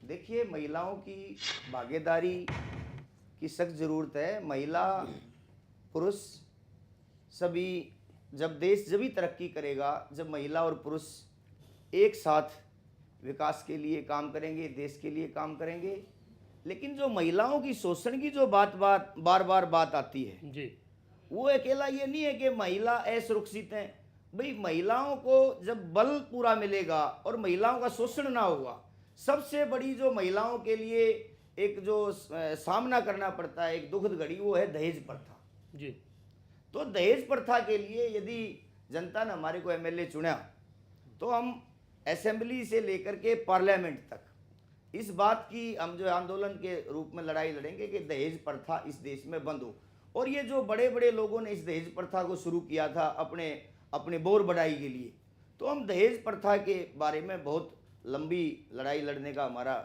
देखिए, महिलाओं की भागीदारी की सख्त ज़रूरत है। महिला पुरुष सभी, जब देश जब ही तरक्की करेगा जब महिला और पुरुष एक साथ विकास के लिए काम करेंगे, देश के लिए काम करेंगे। लेकिन जो महिलाओं की शोषण की जो बार बार बात आती है जी, वो अकेला ये नहीं है कि महिला असुरक्षित है। भाई, महिलाओं को जब बल पूरा मिलेगा और महिलाओं का शोषण ना होगा, सबसे बड़ी जो महिलाओं के लिए एक जो सामना करना पड़ता है, एक दुखद घड़ी, वो है दहेज प्रथा। जी, तो दहेज प्रथा के लिए यदि जनता ने हमारे को एमएलए चुना तो हम असेंबली से लेकर के पार्लियामेंट तक इस बात की हम जो आंदोलन के रूप में लड़ाई लड़ेंगे कि दहेज प्रथा इस देश में बंद हो। और ये जो बड़े बड़े लोगों ने इस दहेज प्रथा को शुरू किया था अपने अपने बोर बढ़ाई के लिए, तो हम दहेज प्रथा के बारे में बहुत लंबी लड़ाई लड़ने का हमारा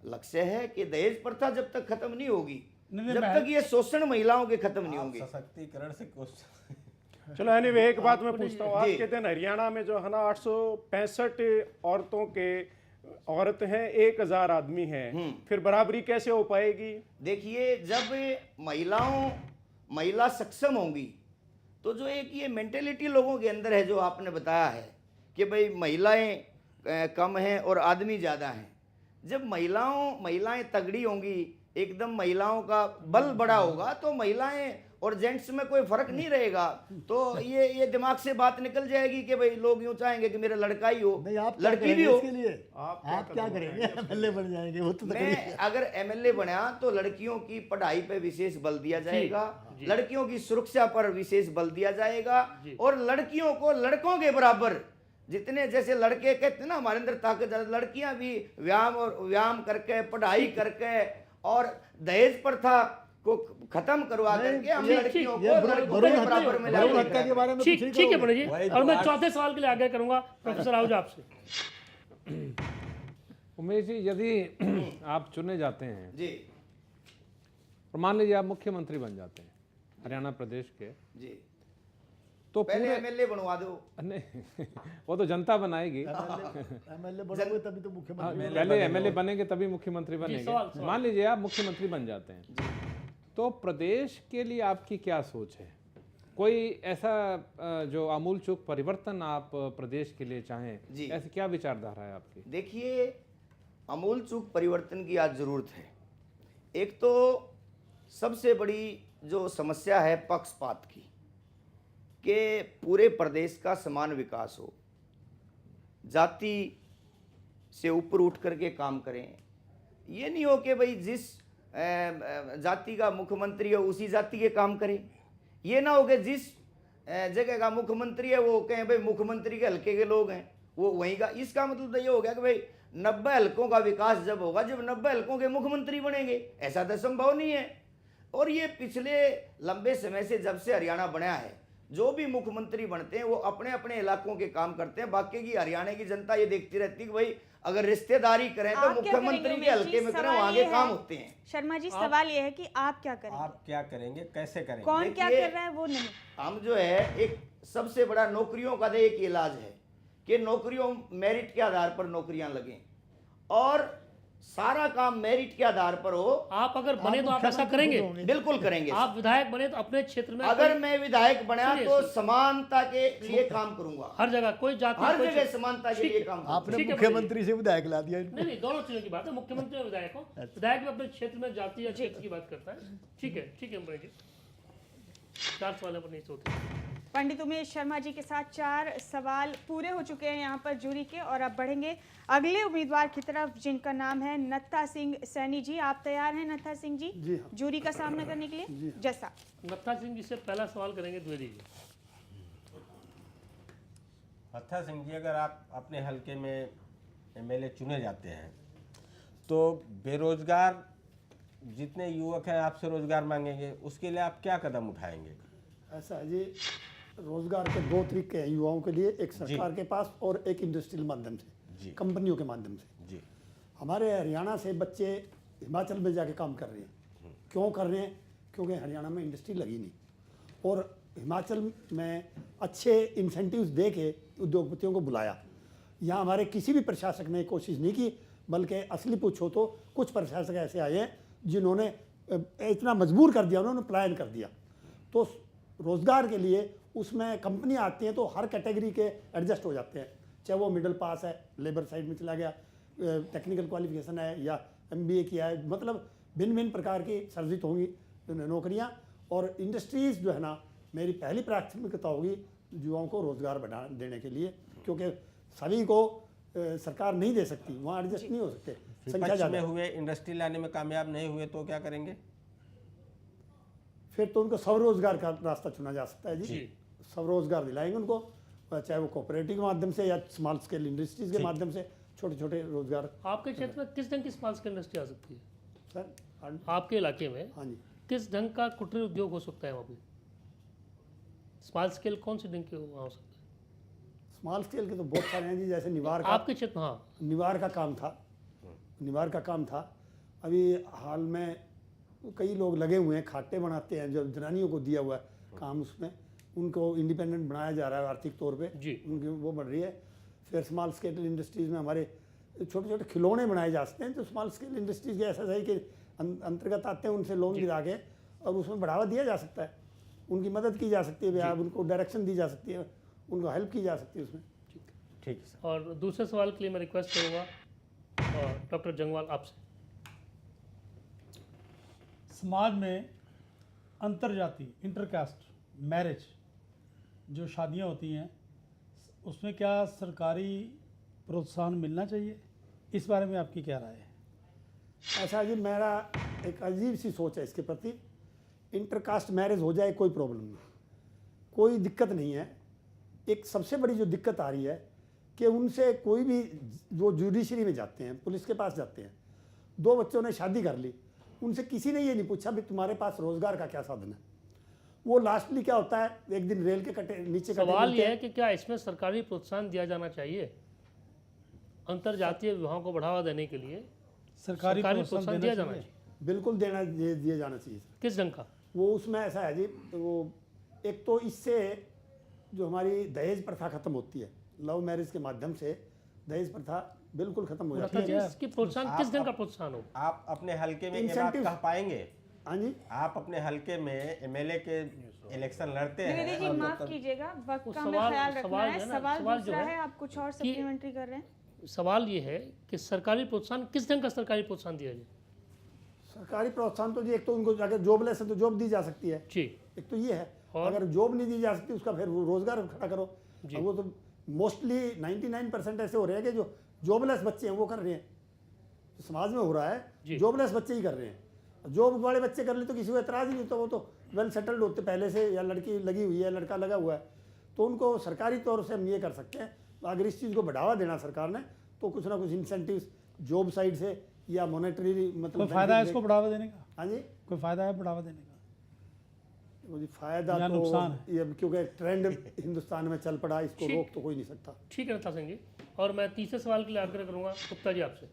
लक्ष्य है कि दहेज प्रथा जब तक खत्म नहीं होगी, जब तक ये शोषण महिलाओं के खत्म नहीं होंगे। सशक्तिकरण से क्वेश्चन चलो एनीवे, एक बात मैं पूछता हूँ, आज जी। के दिन हरियाणा में जो है ना 865 औरतों के औरत हैं, 1000 आदमी हैं, फिर बराबरी कैसे हो पाएगी? देखिए, जब महिला सक्षम होंगी तो जो एक ये मेंटेलिटी लोगों के अंदर है जो आपने बताया है कि भाई महिलाएं कम हैं और आदमी ज़्यादा हैं, जब महिलाएं तगड़ी होंगी, एकदम महिलाओं का बल बड़ा होगा, तो महिलाएं और जेंट्स में कोई फर्क नहीं रहेगा। तो ये दिमाग से बात निकल जाएगी कि भाई लोग यूं चाहेंगे कि मेरा लड़का ही हो, नहीं, आप क्या लड़की भी करेंगे हो। इसके लिए? आप क्या करेंगे? एमएलए बन जाएंगे, वो तो मैं अगर एमएलए बना तो लड़कियों की पढ़ाई पे विशेष बल दिया जाएगा, लड़कियों की सुरक्षा पर विशेष बल दिया जाएगा, और लड़कियों को लड़कों के बराबर, जितने जैसे लड़के कहते हैं ना हमारे अंदर ताकत, लड़कियां भी व्यायाम करके, पढ़ाई करके और दहेज प्रथा को खत्म करवा करके हम लड़कियों को लड़कों के बराबर में भ्रूण लाएंगे। हत्या के बारे में ठीक कुछ ठीक है नहीं पंडित जी, और मैं चौथे सवाल के लिए आगे करूंगा प्रोफेसर आहूजा आपसे। उमेश जी, यदि आप चुने जाते हैं जी और मान लीजिए आप मुख्यमंत्री बन जाते हैं हरियाणा प्रदेश के, जी, तो पहले पूरे एमएलए बनवा दो। नहीं, वो तो जनता बनाएगी। एमएलए बनोगे तभी तो मुख्यमंत्री। पहले एमएलए बनेंगे तभी मुख्यमंत्री बनेंगे। सवाल। मान लीजिए आप मुख्यमंत्री बन जाते हैं, तो प्रदेश के लिए आपकी क्या सोच है? कोई ऐसा जो आमूलचूल परिवर्तन आप प्रदेश के लिए चाहें, जी। ऐसी क्या विचारधारा है आपकी? देखिए, अमूल चूक परिवर्तन की आज जरूरत है। एक तो सबसे बड़ी जो समस्या है पक्षपात की, कि पूरे प्रदेश का समान विकास हो, जाति से ऊपर उठ करके काम करें। ये नहीं हो कि भाई जिस जाति का मुख्यमंत्री है उसी जाति के काम करें। ये ना हो कि जिस जगह का मुख्यमंत्री है वो कहें भाई मुख्यमंत्री के हल्के के लोग हैं वो वहीं का। इसका मतलब तो ये हो गया कि भाई 90 हल्कों का विकास जब होगा जब 90 हल्कों के मुख्यमंत्री बनेंगे, ऐसा तो संभव नहीं है। और ये पिछले लंबे समय से जब से हरियाणा बना है, जो भी मुख्यमंत्री बनते हैं वो अपने अपने इलाकों के काम करते हैं। बाकी की हरियाणा की जनता ये देखती रहती है कि भाई अगर रिश्तेदारी करें तो आप क्या मुख्यमंत्री करेंगे के उमेश हल्के जी? में करें, सवाल वहां ये के काम है, होते हैं। शर्मा जी सवाल ये है कि आप क्या करेंगे? आप क्या करेंगे, कैसे करेंगे? कौन क्या देखिए, कर रहा है वो नहीं। हम जो है एक सबसे बड़ा नौकरियों का एक इलाज है कि नौकरियों मेरिट के आधार पर नौकरियां लगें और सारा काम मेरिट के आधार पर हो। आप अगर बने तो आप ऐसा करेंगे? बिल्कुल करेंगे। आप विधायक बने तो अपने क्षेत्र में अगर मैं विधायक बना सुनिए, तो सुनिए। समानता के लिए काम करूंगा, हर जगह कोई जाति हर कोई जगह समानता के लिए काम करूंगा। आपने ठीक है, मुख्यमंत्री से विधायक ला दिया इनको। नहीं, दोनों चीजों की बात है, मुख्यमंत्री और विधायक हो। विधायक भी अपने क्षेत्र में जाति या क्षेत्र की बात करता है। ठीक है पंडित जी, 4 सवाल पर नहीं सोते। पंडित उमेश शर्मा जी के साथ 4 सवाल पूरे हो चुके हैं यहाँ पर जूरी के, और अब बढ़ेंगे अगले उम्मीदवार की तरफ जिनका नाम है नत्था सिंह सैनी जी। आप तैयार हैं नत्था सिंह जी? जी हाँ। जूरी का सामना करने के लिए? जैसा नत्था सिंह जी से पहला सवाल करेंगे द्विवेदी जी। नत्था सिंह जी, अगर आप अपने हलके में एमएलए चुने जाते हैं तो बेरोजगार जितने युवक हैं आपसे रोजगार मांगेंगे, उसके लिए आप क्या कदम उठाएंगे? ऐसा है जी, रोजगार के 2 तरीके हैं युवाओं के लिए, एक सरकार के पास और एक इंडस्ट्रियल माध्यम से, कंपनियों के माध्यम से। जी, हमारे हरियाणा से बच्चे हिमाचल में जाके काम कर रहे हैं। क्यों कर रहे हैं? क्योंकि हरियाणा में इंडस्ट्री लगी नहीं, और हिमाचल में अच्छे इंसेंटिव्स दे के उद्योगपतियों को बुलाया। यहाँ हमारे किसी भी प्रशासक ने कोशिश नहीं की, बल्कि असली पूछो तो कुछ प्रशासक ऐसे आए हैं जिन्होंने इतना मजबूर कर दिया, उन्होंने पलायन कर दिया। तो रोज़गार के लिए उसमें कंपनी आती हैं तो हर कैटेगरी के एडजस्ट हो जाते हैं, चाहे वो मिडिल पास है, लेबर साइड में चला गया, टेक्निकल क्वालिफिकेशन है या MBA किया है, मतलब भिन्न भिन्न प्रकार की सर्जित होंगी नौकरियां। और इंडस्ट्रीज़ जो है ना, मेरी पहली प्राथमिकता होगी युवाओं को रोज़गार बढ़ा देने के लिए, क्योंकि सभी को सरकार नहीं दे सकती, वहाँ एडजस्ट नहीं हो सकते, संख्या विपक्ष ज़्यादा में है। हुए, इंडस्ट्री लाने में कामयाब नहीं हुए तो क्या करेंगे? फिर तो उनको स्वरोजगार का रास्ता चुना जा सकता है जी, जी। स्वरोजगार दिलाएंगे उनको, चाहे वो कोऑपरेटिव के माध्यम से या स्मॉल स्केल इंडस्ट्रीज के माध्यम से छोटे छोटे रोजगार। आपके क्षेत्र में किस ढंग की स्मॉल स्केल इंडस्ट्री आ सकती है? सर आपके इलाके में हाँ जी, किस ढंग का कुटीर उद्योग हो सकता है वहाँ पे? स्मॉल स्केल कौन से ढंग के वहाँ हो सकता है? स्मॉल स्केल के तो बहुत सारे हैं जी, जैसे निवार का, आपके क्षेत्र में? हाँ, निवार का काम था, निवार का काम था। अभी हाल में कई लोग लगे हुए हैं, खाटे बनाते हैं, जो जनानियों को दिया हुआ है काम, उसमें उनको इंडिपेंडेंट बनाया जा रहा है आर्थिक तौर पे जी। उनकी वो बढ़ रही है। फिर स्मॉल स्केल इंडस्ट्रीज़ में हमारे छोटे छोटे खिलौने बनाए जा सकते हैं, तो स्मॉल स्केल इंडस्ट्रीज़ के SSI के अंतर्गत आते हैं, उनसे लोन दिला के और उसमें बढ़ावा दिया जा सकता है, उनकी मदद की जा सकती है, आप उनको डायरेक्शन दी जा सकती है, उनको हेल्प की जा सकती है उसमें। ठीक है सर। और दूसरे सवाल के लिए मैं रिक्वेस्ट करूँगा डॉक्टर जंगवाल आपसे। समाज में अंतरजातीय इंटरकास्ट मैरिज जो शादियां होती हैं, उसमें क्या सरकारी प्रोत्साहन मिलना चाहिए? इस बारे में आपकी क्या राय है? ऐसा जी, मेरा एक अजीब सी सोच है इसके प्रति। इंटरकास्ट मैरिज हो जाए कोई प्रॉब्लम नहीं, कोई दिक्कत नहीं है। एक सबसे बड़ी जो दिक्कत आ रही है कि उनसे कोई भी जो जुडिशरी में जाते हैं, पुलिस के पास जाते हैं, 2 बच्चों ने शादी कर ली, उनसे किसी ने ये नहीं पूछा भी तुम्हारे पास रोजगार का क्या साधन है। वो लास्टली क्या होता है, एक दिन रेल के कटे नीचे कटे सवाल मिलते यह हैं। है कि क्या इसमें सरकारी प्रोत्साहन दिया जाना चाहिए अंतरजातीय विवाहों को बढ़ावा देने के लिए? सरकारी प्रोत्साहन दिया जाना चाहिए। बिल्कुल दिया जाना चाहिए। किस ढंग का? वो उसमें ऐसा है जी, वो एक तो इससे जो हमारी दहेज प्रथा खत्म होती है, लव मैरिज के माध्यम से दहेज प्रथा बिल्कुल खत्म हो जाती लता जी, है। इसकी प्रोत्साहन किस ढंग का प्रोत्साहन हो? आप अपने हलके में ये बात Incentives- कह पाएंगे? हाँ जी, आप अपने हलके में MLA के इलेक्शन लड़ते द्विवेदी हैं जी और माफ जब तक- कीजिएगा, वक्त वो का हमें सवाल- ख्याल रखना सवाल है। जो है ना, सवाल सवाल जो दूसरा है है, आप कुछ और कि- सप्लीमेंट्री कर रहे हैं। सवाल ये है कि सरकारी प्रोत्साहन किस ढंग का सरकारी प्रोत्साहन दिया जाए? सरकारी प्रोत्साहन तो जी, एक तो उनको अगर जॉबलेस है तो जॉब दी जा सकती है, जी। एक तो ये है। और? अगर जॉब नहीं दी जा सकती उसका फिर रोजगार खड़ा करो। जी। अब वो तो मोस्टली 99% ऐसे हो रहे हैं कि जो जॉबलेस बच्चे हैं वो कर रहे हैं, तो समाज में हो रहा जी। है जॉबलेस बच्चे ही कर रहे हैं। जॉब वाले बच्चे कर ले तो किसी को एतराज़ ही नहीं, तो वो तो वेल सेटल्ड होते पहले से, या लड़की लगी हुई है, लड़का लगा हुआ है, तो उनको सरकारी तौर से हम ये कर सकते हैं। अगर इस चीज़ को बढ़ावा देना सरकार ने तो कुछ ना कुछ इंसेंटिव्स जॉब साइड से या मॉनेटरी कोई मतलब फायदा है इसको बढ़ावा देने का? हाँ जी, कोई फायदा है बढ़ावा देने का? वो जी फायदा या तो नुकसान है? ये क्योंकि ट्रेंड हिंदुस्तान में चल पड़ा, इसको ठीक। रोक तो कोई नहीं सकता। ठीक है नथा सिंह जी, और मैं तीसरे सवाल के लिए आग्रह करूंगा गुप्ता जी आपसे।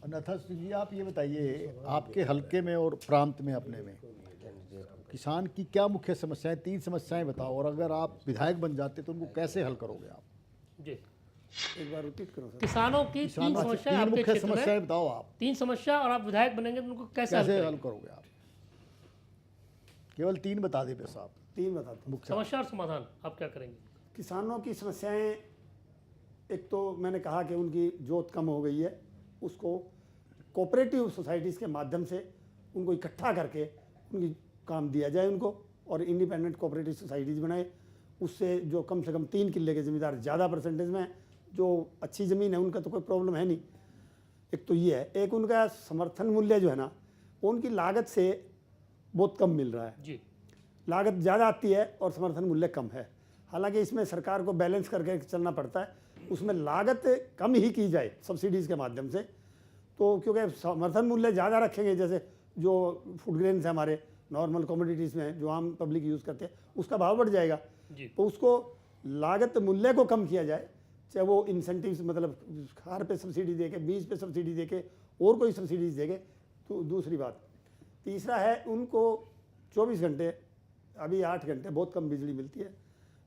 नथा सिंह जी, आप ये बताइए, आपके हलके में और प्रांत में अपने में किसान की क्या मुख्य समस्याएं, 3 समस्याएं बताओ, और अगर आप विधायक बन जाते तो उनको कैसे हल करोगे आप? जी, एक बार रिपीट करो सर। किसानों की 3 किसानों से समस्याएं 3 आपके मुख्य क्षेत्र में, समस्याएं बताओ आप, 3 समस्या, और आप विधायक बनेंगे तो उनको कैसे हल कैसे करेंगे? हल करोगे आप? केवल 3 बता दे बस आप। 3 बताते हैं। समस्या और समाधान आप क्या करेंगे? किसानों की समस्याएं, एक तो मैंने कहा कि उनकी जोत कम हो गई है, उसको कोऑपरेटिव सोसाइटीज़ के माध्यम से उनको इकट्ठा करके उनकी काम दिया जाए उनको, और इंडिपेंडेंट कोऑपरेटिव सोसाइटीज़ बनाए। उससे जो कम से कम 3 किले के ज़मींदार ज़्यादा परसेंटेज में, जो अच्छी ज़मीन है उनका तो कोई प्रॉब्लम है नहीं। एक तो ये है, एक उनका समर्थन मूल्य जो है ना, उनकी लागत से बहुत कम मिल रहा है। जी, लागत ज़्यादा आती है और समर्थन मूल्य कम है। हालांकि इसमें सरकार को बैलेंस करके चलना पड़ता है, उसमें लागत कम ही की जाए सब्सिडीज़ के माध्यम से, तो क्योंकि समर्थन मूल्य ज़्यादा रखेंगे, जैसे जो फूड ग्रेन्स है हमारे नॉर्मल कमोडिटीज़ में जो आम पब्लिक यूज़ करते हैं, उसका भाव बढ़ जाएगा। जी। तो उसको लागत मूल्य को कम किया जाए, चाहे वो इंसेंटिव्स मतलब खाद पे सब्सिडी देके, बीज पे सब्सिडी देके, और कोई सब्सिडीज देके। तो दूसरी बात, तीसरा है उनको 24 घंटे, अभी 8 घंटे बहुत कम बिजली मिलती है,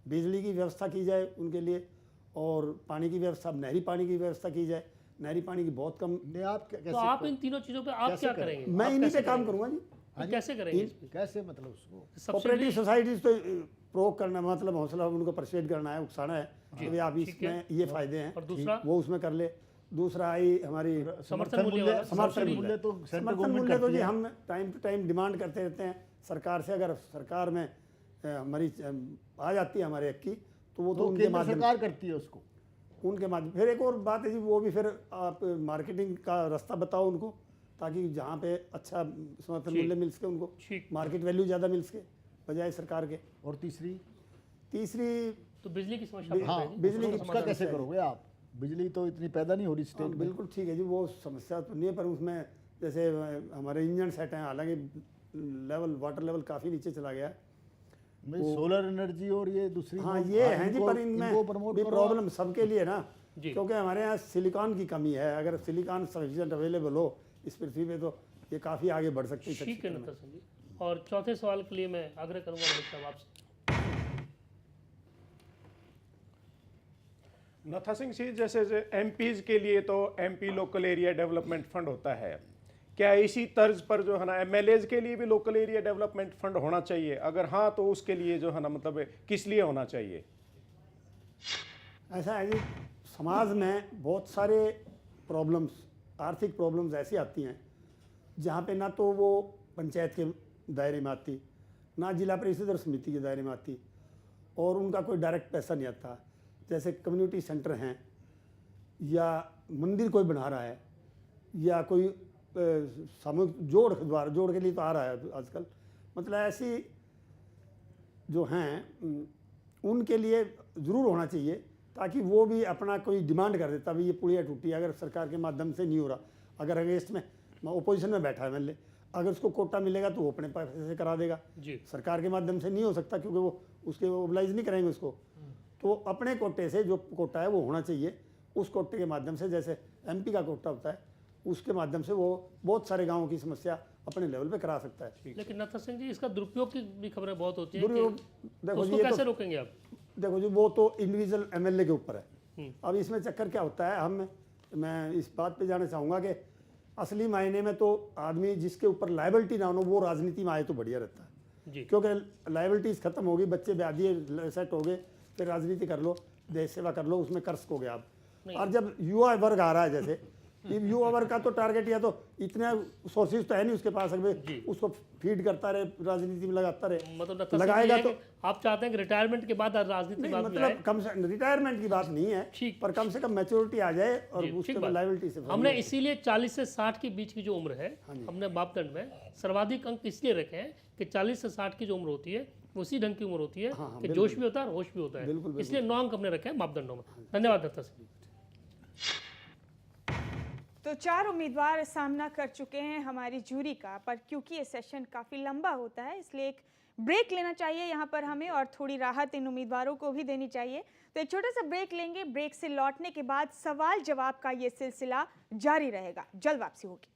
बिजली की व्यवस्था की जाए उनके लिए, और पानी की व्यवस्था, नहरी पानी की व्यवस्था की जाए, नहरी पानी की बहुत कम। नहीं, आप तो कैसे आप इन तीनों चीजों पे आप क्या करेंगे? मैं आप इन्हीं कैसे पे काम करेंगे? करूंगा जी। तो कैसे करेंगे इस पे? कैसे मतलब उसको कोऑपरेटिव सोसाइटीज तो प्रोक करना, मतलब हौसला उनको परsuade करना है, उकसाना है कि भाई आप इसमें ये फायदे हैं, और दूसरा? वो उसमें कर ले। दूसरा आई हमारी समर्थन मूल्य वाला? समर्थन मूल्य तो सेंट्रल समर्थन गवर्नमेंट मूल्य तो करती जी है। हम टाइम टू टाइम डिमांड करते रहते हैं सरकार से। अगर सरकार में हमारी आ जाती है हमारे हक की, तो वो तो तो उनके केंद्र माध्यम सरकार करती है उसको। उनके माध्यम। फिर एक और बात है जी, वो भी फिर आप मार्केटिंग का रास्ता बताओ उनको, ताकि जहाँ पे अच्छा समर्थन मूल्य मिल सके उनको, ठीक। मार्केट वैल्यू ज़्यादा मिल सके बजाय सरकार के। और तीसरी तो बिजली की समस्या हाँ, बताइए। बिजली की उसका कैसे करोगे आप? बिजली तो इतनी पैदा नहीं हो रही स्टेट हाँ, में। बिल्कुल ठीक है जी, वो समस्या तो नहीं है, पर उसमें जैसे हमारे इंजन सेट हैं, हालांकि वाटर लेवल काफ़ी नीचे चला गया है। सोलर एनर्जी और ये दूसरी हाँ ये हैं जी, पर इनको इनमें प्रमोट भी करो। प्रॉब्लम सबके लिए ना, जी। क्योंकि हमारे यहाँ सिलिकॉन की कमी है। अगर सिलिकॉन सफिशिएंट अवेलेबल हो इस पृथ्वी पे, तो ये काफ़ी आगे बढ़ सकती है। ठीक है नत्था सिंह जी। और चौथे सवाल के लिए मैं आग्रह करूंगा मलिक साहब आपसे। नत्था सिंह जी, जैसे एमपीज के लिए तो MP local area development fund होता है, क्या इसी तर्ज पर जो है ना एमएलएज के लिए भी लोकल एरिया डेवलपमेंट फंड होना चाहिए? अगर हाँ, तो उसके लिए जो है ना मतलब किस लिए होना चाहिए? ऐसा है कि समाज में बहुत सारे प्रॉब्लम्स, आर्थिक प्रॉब्लम्स ऐसी आती हैं जहाँ पे ना तो वो पंचायत के दायरे में आती, ना जिला परिषद और समिति के दायरे में आती, और उनका कोई डायरेक्ट पैसा नहीं आता। जैसे कम्युनिटी सेंटर हैं, या मंदिर कोई बना रहा है, या कोई सामूहिक जोड़ के लिए तो आ रहा है आजकल, मतलब ऐसी जो हैं उनके लिए ज़रूर होना चाहिए, ताकि वो भी अपना कोई डिमांड कर देता, भाई ये पुलिया टूटी, अगर सरकार के माध्यम से नहीं हो रहा, अगर अगेंस्ट में ओपोजिशन में बैठा है एमएलए, अगर उसको कोटा मिलेगा तो वो अपने पैसे से करा देगा जी। सरकार के माध्यम से नहीं हो सकता, क्योंकि वो उसके मोबिलाइज नहीं करेंगे उसको। तो अपने कोटे से जो कोटा है वो होना चाहिए, उस कोटे के माध्यम से, जैसे एमपी का कोटा होता है, उसके माध्यम से वो बहुत सारे गाँवों की समस्या अपने लेवल पे करा सकता है। लेकिन नत्था सिंह जी, इसका दुरुपयोग की भी खबरें बहुत होती हैं दुरुपयोग, कि देखो उसको जी, कैसे रोकेंगे आप? देखो जी, वो तो इंडिविजुअल एमएलए के ऊपर है। अब इसमें चक्कर क्या होता है, मैं इस बात पे जाना चाहूँगा कि असली मायने में तो आदमी जिसके ऊपर लायबिलिटी ना हो, वो राजनीति में आए तो बढ़िया रहता है जी। क्योंकि लायबिलिटीज खत्म होगी, बच्चे ब्याह दिए, सेट हो गए, फिर राजनीति कर लो, देश सेवा कर लो, उसमें कर्ज हो गया आप। और जब युवा वर्ग आ रहा है, जैसे युवा वर्ग का तो टारगेट, या तो इतने सोर्सेज तो है नहीं उसके पास, अगर उसको फीड करता रहे, राजनीति में लगाता रहे, मतलब नत्था सिंह जी, लगाएगा ये तो है कि आप चाहते हैं कि रिटायरमेंट के बाद राजनीति नहीं, बाद में मतलब आए? कम से रिटायरमेंट की बात नहीं है, ठीक। पर कम से कम मैच्योरिटी आ जाए और जी, उसके ठीक बाद बात। लायबिलिटी से हमने इसीलिए 40 से 60 के बीच की जो उम्र है, हमने मापदंड में सर्वाधिक अंक इसलिए रखे हैं कि 40 से 60 की जो उम्र होती है उसी ढंग की उम्र होती है कि जोश भी होता है और होश भी होता है, इसलिए 9 अंक हमने रखे हैं मापदंडों में। धन्यवाद नत्था सिंह। तो 4 उम्मीदवार सामना कर चुके हैं हमारी जूरी का, पर क्योंकि ये सेशन काफ़ी लंबा होता है, इसलिए एक ब्रेक लेना चाहिए यहाँ पर हमें, और थोड़ी राहत इन उम्मीदवारों को भी देनी चाहिए। तो एक छोटा सा ब्रेक लेंगे। ब्रेक से लौटने के बाद सवाल जवाब का ये सिलसिला जारी रहेगा। जल्द वापसी होगी।